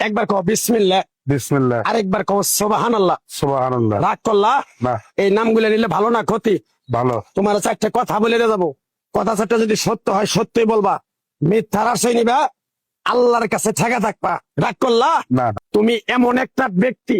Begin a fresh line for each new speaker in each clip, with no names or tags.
একবার কও বিসমিল্লাহ,
বিসমিল্লাহ,
আরেকবার কও সুবহানাল্লাহ।
সুবহানাল্লাহ।
রাগ করলা?
না,
এই নামগুলো নিলে ভালো না ক্ষতি?
ভালো।
তোমার চারটা কথা বলে দিয়ে যাবো। কথা চারটা যদি সত্য হয় সত্যই বলবা, মিথ্যার আশ্রয় নিবা, আল্লাহর কাছে ঠেকা থাকবা। রাগ করলা?
না,
তুমি এমন একটা ব্যক্তি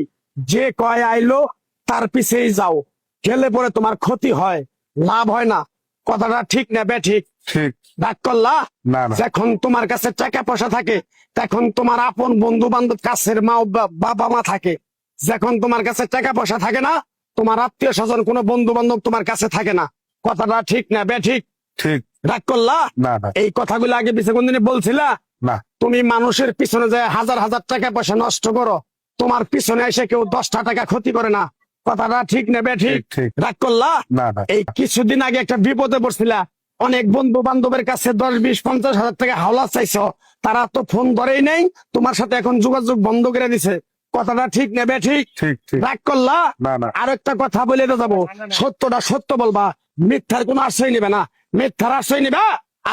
যে কয় আইলো তার পিছেই যাও, গেলে পরে তোমার ক্ষতি হয়, লাভ হয় না। কথাটা ঠিক না বেঠিক?
ঠিক।
রাগ করলা?
না, না।
যখন তোমার কাছে টাকা পয়সা থাকে তখন তোমার আপন বন্ধু বান্ধব, কাছের মা বাবা মা থাকে। যখন তোমার কাছে টাকা পয়সা থাকে না, তোমার আত্মীয় স্বজন কোনো বন্ধু বান্ধব তোমার কাছে থাকে না। কথাটা ঠিক না বেঠিক?
ঠিক।
রাগ করলা?
না, না,
এই কথাগুলো আগে পিছে কোনদিন বলছিলা?
না।
তুমি মানুষের পিছনে যায় হাজার হাজার টাকা পয়সা নষ্ট করো, তোমার পিছনে এসে কেউ 10টা টাকা ক্ষতি করে না। কথাটা ঠিক না বেঠিক?
ঠিক, ঠিক।
রাগ করলা?
না, না।
এই কিছুদিন আগে একটা বিপদে পড়ছিলা, অনেক বন্ধু বান্ধবের কাছে 10, 20, 50 হাজার টাকা হাওলা চাইছো, তারা তো ফোন ধরেই নেই, তোমার সাথে এখন যোগাযোগ বন্ধ করে দিছে। কথাটা ঠিক না বেঠিক?
ঠিক, ঠিক।
রাগ করলা?
না, না।
আরেকটা কথা বলে তো যাবো, সত্যটা সত্য বলবা, মিথ্যার কোনো আশ্রয় নিবে না। মিথ্যার আশ্রয় নিবা,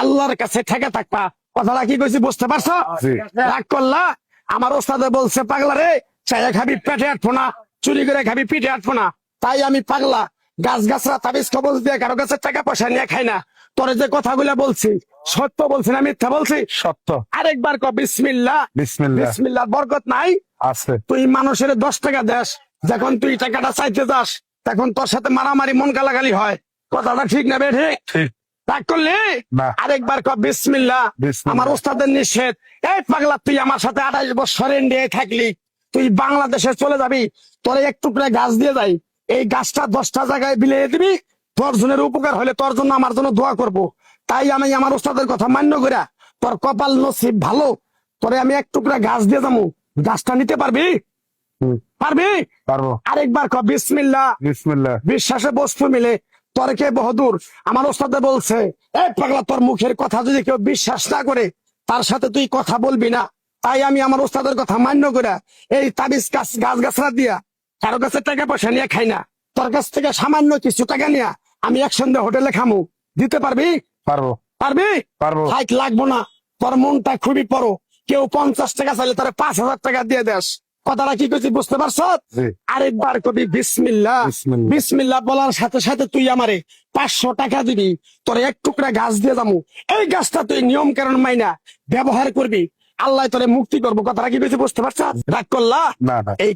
আল্লাহর কাছে ঠেকে থাকবা। কথাটা কি কইছি বুঝতে পারছো?
জি।
রাগ করলা? আমার ওস্তাদে বলছে, পাগলা রে, চাইয়া খাবি পেটে আটবো না, চুরি করে খাবি পিঠে আটবো না। তাই আমি পাগলা, গাছ গাছরা তাবিজ কবজ দিয়ে কারো কাছে টাকা পয়সা নিয়ে খাই না। তোরে যে কথাগুলো বলছি সত্য বলছি না মিথ্যা বলছি?
সত্য।
আরেকবার ক বিসমিল্লাহ।
বিসমিল্লাহ।
বিসমিল্লাহ বরকত নাই?
আছে।
তুই মানুষের 10 টাকা দেস, যখন তুই টাকাটা চাইতে যাস তখন তোর সাথে মারামারি মন গালাগালি হয়। কথাটা ঠিক না বেঠিক?
ঠিক।
রাগ করলি?
না।
আরেকবার ক বিসমিল্লাহ।
বিসমিল্লাহ।
আমার ওস্তাদের নিষেধ। এই পাগলা, তুই আমার সাথে 28 বছর ইন্ডিয়ায় থাকলি, তুই বাংলাদেশে চলে যাবি, তোরে এক টুকরা গাছ দিয়ে যাই, এই গাছটা 10টা জায়গায় বিলিয়ে দিবি, তোর জনের উপকার হলে তোর জন্য আমার জন্য দোয়া করব। তাই আমি আমার ওস্তাদের কথা মান্য কইরা, তোর কপাল নসিব ভালো, তোরে আমি এক টুকরা গাছ দিয়ে যাবো, গাছটা নিতে পারবি?
হুম,
পারবি?
পারবো।
আরেকবার ক বিসমিল্লাহ।
বিসমিল্লাহ।
বিশ্বাসে বস্তু মিলে তর্কে বহুদূর। আমার ওস্তাদে বলছে, এই পাগলা, তোর মুখের কথা যদি কেউ বিশ্বাস না করে তার সাথে তুই কথা বলবি না। তাই আমি আমার ওস্তাদের কথা মান্য করে এই তাবিজ গাছ গাছরা দিয়া কারো কাছে টাকা পয়সা নিয়ে খাই না। তোর কাছ থেকে সামান্য কিছু টাকা নিয়ে আমি একসঙ্গে হোটেলে খামু, দিতে পারবি?
পারবো।
পারবি?
পারবো।
হাইট লাগবো না, তোর মনটা খুবই বড়। কেউ 50 টাকা চাইলে তার 5,000 টাকা দিয়ে দেস। কথাটা কি করছি বুঝতে পারছ?
জি।
আরেকবার কবি বিসমিল্লাহ।
বিসমিল্লাহ।
বিসমিল্লাহ বলার সাথে সাথে তুই আমারে 500 টাকা দিবি, তোর এক টুকরা গাছ দিয়ে যাবো। এই গাছটা তুই নিয়ম কারণ মাইনা ব্যবহার করবি, আল্লাহ তোরে মুক্তি করবো। কথাটা কি বেশি বুঝতে পারছ? রাগ করলা?
না, না।
এই